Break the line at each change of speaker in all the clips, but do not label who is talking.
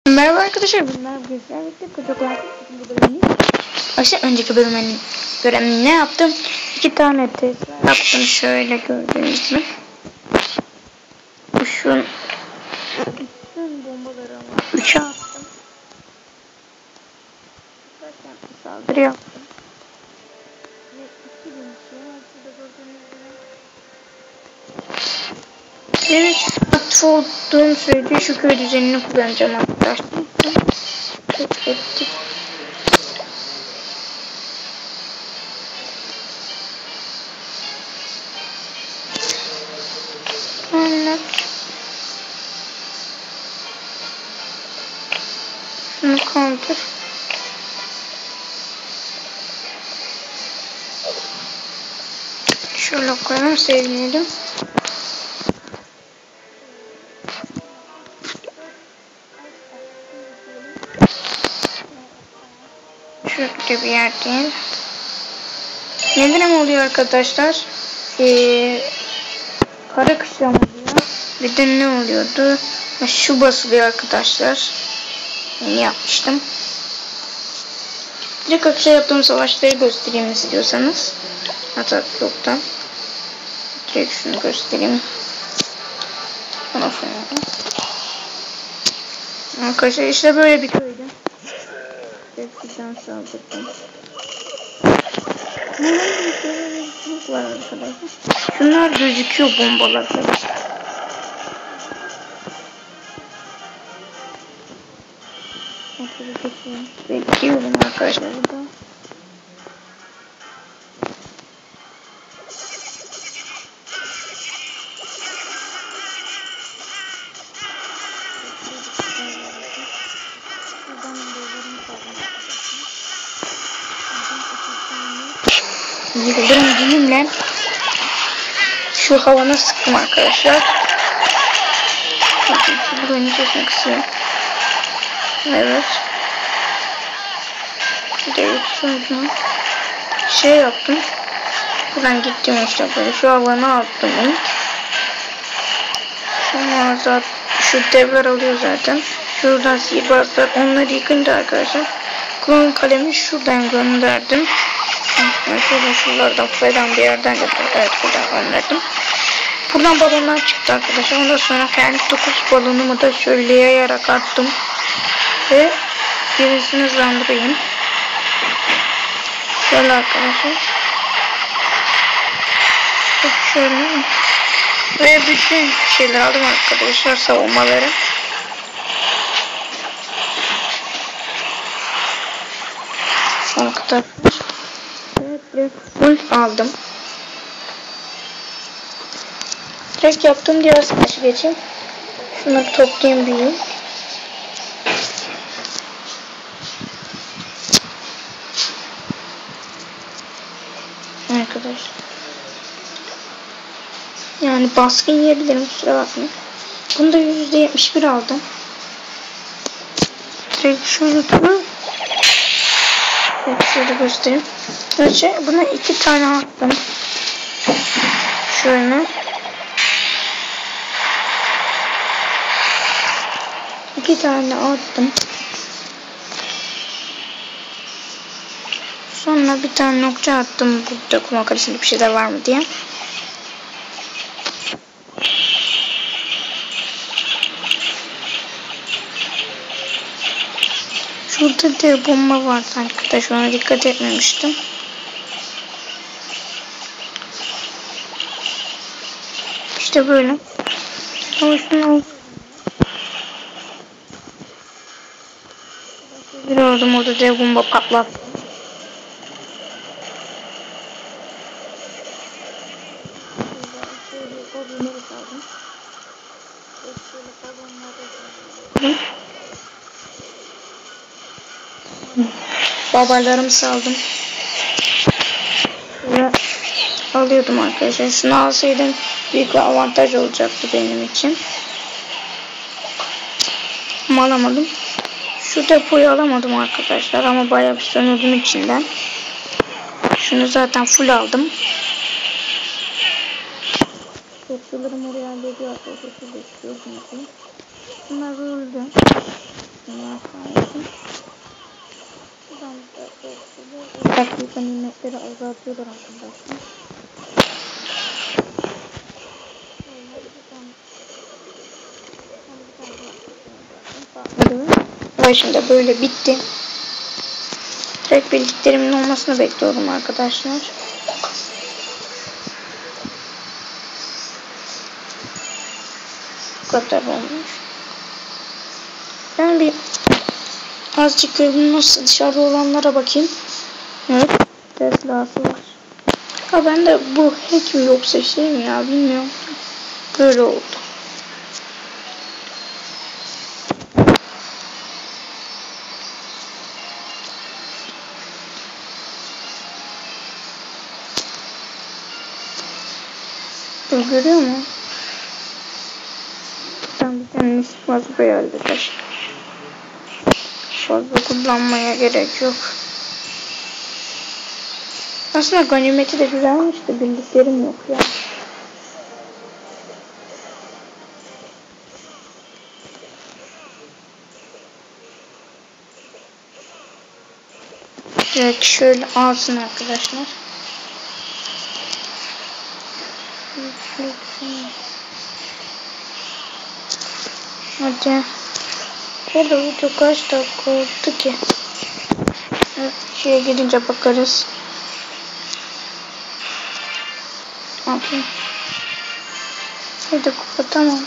Merhaba arkadaşlar, bunlar güzel bir kucaklar bu bölümü. Aslında önceki bölümün görevini ne yaptım? 2 tane test yaptım, şöyle gördüğünüz gibi. Şun bütün bombaları ama 3'e attım. Birkaç tane saldırı yaptım. Ve 2000 şey var şurada gördüğünüz gibi. Evet, aktif olduğum sürece şu köy düzenini kullanacağım arkadaşlar. Çok ettik. Anlat. Şunu kaldır. Şöyle koyalım, sevinirim. Şurada bir yer değil. Neden oluyor arkadaşlar? Kara kışlama oluyor. Bir de ne oluyordu? Şu basılıyor arkadaşlar. Yeni yapmıştım. Direkt akışa yaptığım savaşları göstereyim istiyorsanız. Hatta yoktan. Direkt şunu göstereyim. Ondan sonra. Arkadaşlar işte böyle bir köydü. Hepsinden saldırdım. Var arkadaşlar. Şunlar gözüküyor, bombalar. Bekliyorum arkadaşlar burada. Yıldırım dilimle şu havana sıktım arkadaşlar. Şu buranın sesini kısıyorum. Evet. Şuradan şey yaptım. Buradan gittim işte böyle şu havana attım ilk. Sonra zaten şu devler alıyor zaten. Şuradan sihirbazlar onları yıkınca arkadaşlar. Klon kalemi şuradan gönderdim. Şuradan falan bir yerden götürdüm. Evet, buradan gönderdim. Buradan balonlar çıktı arkadaşlar. Ondan sonra kendi 9 balonumu da şöyle yayarak attım. Ve gerisini hızlandırayım. Şöyle arkadaşlar. Şöyle. Ve bütün şeyler aldım arkadaşlar, savunmaları. Arkadaşlar. Evet, full aldım. Direkt yaptığım diğer savaşı geçeyim. Şunları toplayayım, büyüyeyim. Arkadaşlar. Yani baskın yiyebilirim, kusura bakmayın. Bunu da %71 aldım. Direkt şöyle tutuyorum. Şöyle göstereyim. Önce buna 2 tane attım. Şöyle. 2 tane attım. Sonra bir tane nokta attım. Burada kuma kalesinde bir şeyler var mı diye. Şurada da bomba var arkadaşlar. Ona dikkat etmemiştim. İşte böyle. Ama şunu bir oldum, orada dev bomba patlattı. Babalarımı saldım. Ve alıyordum arkadaşlar. Şunu alsaydım büyük bir avantaj olacaktı benim için. Ama alamadım. Şu depoyu alamadım arkadaşlar ama bayağı bir sömürdüm içinden. Şunu zaten full aldım. Topçularım oraya hallediyor arkadaşlar. Şurada çıkıyor. Bunlar öldü. ganimetleri azaltıyorlar arkadaşlar. Başında böyle bitti. Direkt bildiklerimin olmasını bekliyorum arkadaşlar. Bu kadar olmuş. Ben bir azıcık nasıl dışarıda olanlara bakayım. Evet. Tesla'sı var. Ha ben de bu hack mi yoksa şey mi ya bilmiyorum. Böyle oldu. Görüyor musun? Ben bir tane fazla ayarladılar. Fazla kullanmaya gerek yok. Aslında ganimeti de güzelmiş de bildiklerim yok ya. Evet şöyle alsın arkadaşlar. Hadi. Burada video kaç dakika oldu ki? Evet, şeye gidince bakarız. Bakayım. Hadi kapatamam.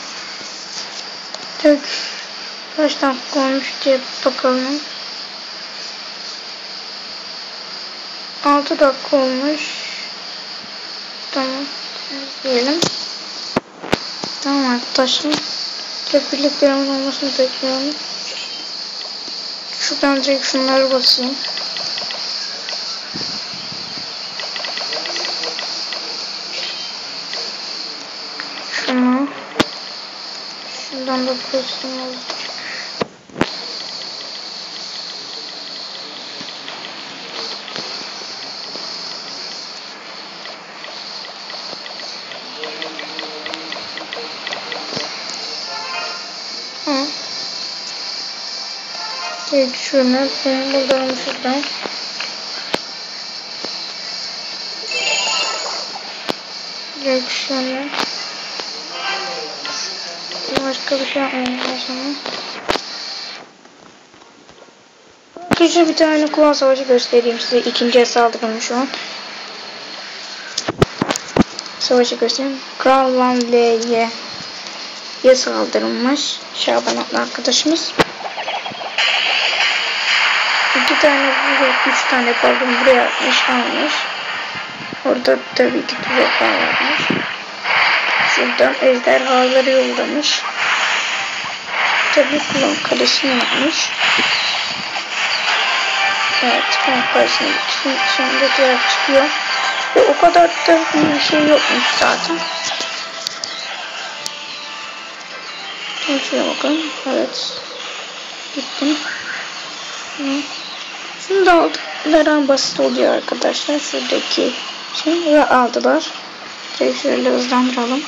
Tek kaç dakika olmuş diye bakalım. 6 dakika olmuş. Tamam. Diyelim. Tamam arkadaşlar. Tek birliklerimin olmasını bekliyorum. Şuradan direkt şunları basayım. Şunu. Şuradan da basayım. Evet şunu buradan şuradan. Evet şunu. Başka bir şey yapmayalım o zaman. Arkadaşlar bir tane klan savaşı göstereyim size. İkinciye saldırdım şu an. Savaşı göstereyim. Kral Van L'ye saldırılmış. Şaban adlı arkadaşımız. 2 tane buraya, 3 tane pardon buraya atmış almış. Orada tabii ki tuzaklar varmış. Şuradan ejderhaları yollamış. Tabii kulon kalesini yapmış. Evet kulon kalesini sonunda direkt çıkıyor. Ve o kadar da bir şey yokmuş zaten. Şuraya bakalım. Evet. Gittim. Şunu da aldıkları basit oluyor arkadaşlar. Şuradaki şey ve aldılar. Direkt şöyle hızlandıralım.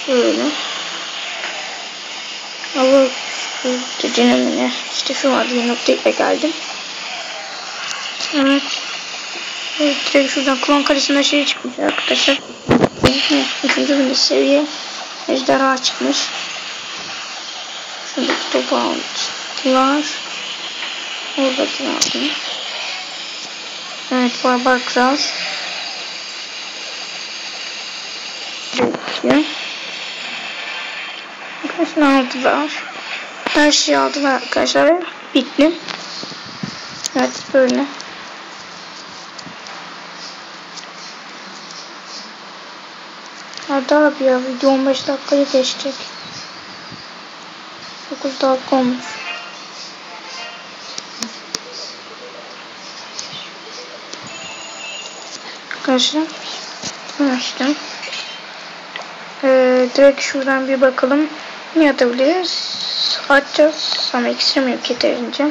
Şöyle. Hava dinamine işte şu an bir noktaya geldim. Evet. Evet direkt şuradan klon kalesinde şey çıkmış arkadaşlar. 3. seviye ejderha çıkmış. Şuradaki topu aldılar. Oradaki aldım. Evet barbar kral. Bekliyor. Arkadaşlar aldılar. Her şeyi aldılar arkadaşlar. Bitti. Evet böyle. Hadi abi ya video 15 dakikayı geçecek. 9 dakika olmuş. Arkadaşlar. Açtım. Direkt şuradan bir bakalım. Ne atabiliriz? Atacağız. Ama ekstrem yok yeterince.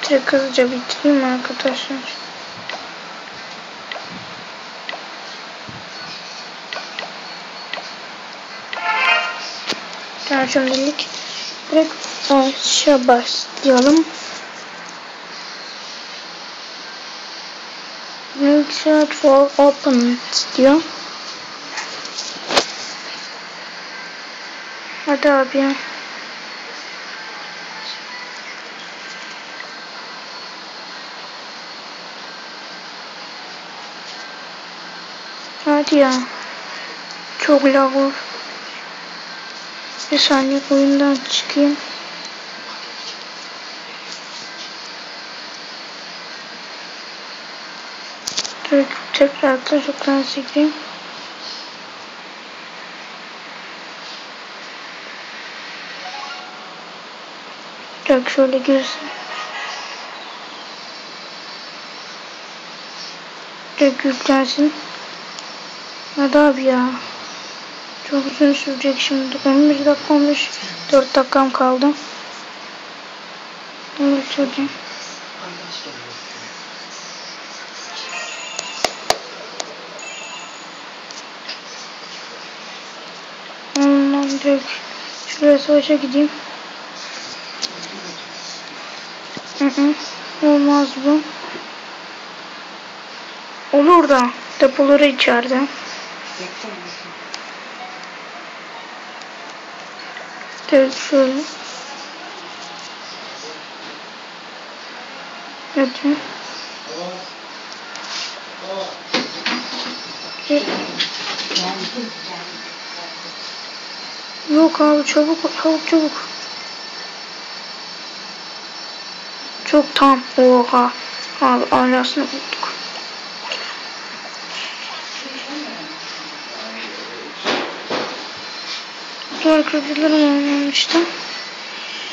Direkt hızlıca bitireyim arkadaşlar. kadar şimdilik. Direkt aşağı başlayalım. Make search for open diyor. Hadi abi ya. Hadi ya. Çok lag var. Bir saniye oyundan çıkayım. Tekrar çocuktan sikeyim. Bak şöyle girsin. Direkt yüklensin. Hadi abi ya. Çok uzun sürecek şimdi. 11 dakika olmuş. 4 dakikam kaldı. Bunu söyleyeyim. Ondan direkt şuraya savaşa gideyim. Olmaz bu. Olur da depoları içeride. Evet şöyle. Evet. Yok abi çabuk çabuk. Çok tam. Oha. Abi alasını bulduk. Diğer kredilerim olmamıştı.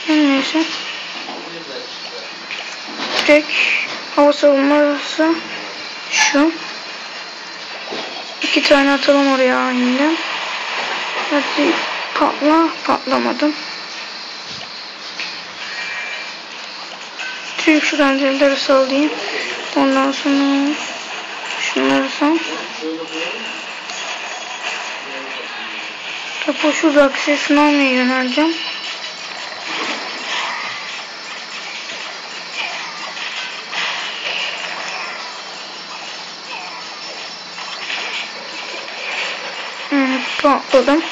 Neyse. Direkt hava savunması şu. 2 tane atalım oraya aniden. Hadi patlamadım. Direkt şuradan delileri sallayayım. Ondan sonra şunları sal. Topu şurada aksesini almaya yöneleceğim. Patladım.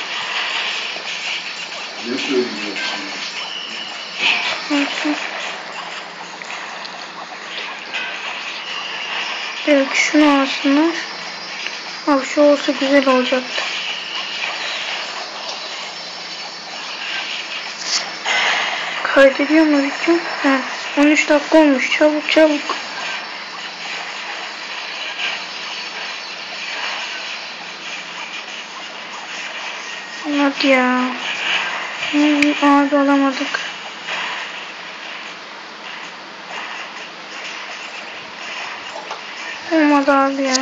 Ne söylüyorsun?
Evet şunu alsınlar. Abi şu olsa güzel olacaktı. Kaydediyor mu video? Evet. 13 dakika olmuş. Çabuk. Hadi ya. Abi alamadık. Olmadı abi ya.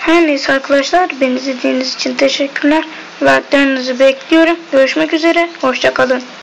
Her neyse arkadaşlar, beni izlediğiniz için teşekkürler. Like'larınızı bekliyorum. Görüşmek üzere. Hoşça kalın.